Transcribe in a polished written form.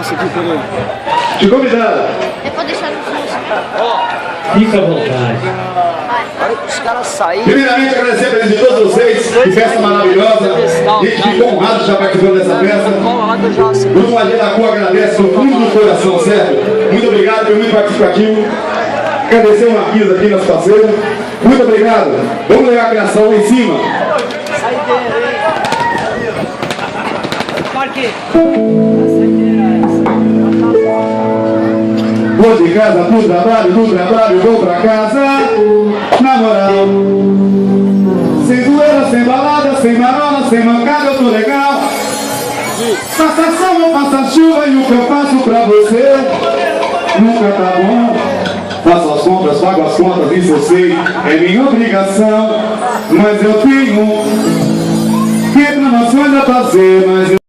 passa aqui por ele. Te convidar. Eu vou deixar no fundo. Fica à vontade. Olha que os caras saíram. Primeiramente, agradecer a presença de todos vocês. Que festa maravilhosa. A gente ficou honrado de estar participando dessa festa. O Grupo Magia da Cor agradece do fundo do coração, certo? Muito obrigado, foi muito participativo. Agradecer o Marquinhos aqui, nosso parceiro. Muito obrigado. Vamos levar a criação lá em cima. Vou de casa pro trabalho, do trabalho vou pra casa. Na moral, sem zoeira, sem balada, sem marola, sem mancada, eu tô legal. Faça sol ou faça chuva e o que eu faço pra você nunca tá bom. Faço as compras, pago as contas, isso eu sei, é minha obrigação. Mas eu tenho reclamações a fazer, mas eu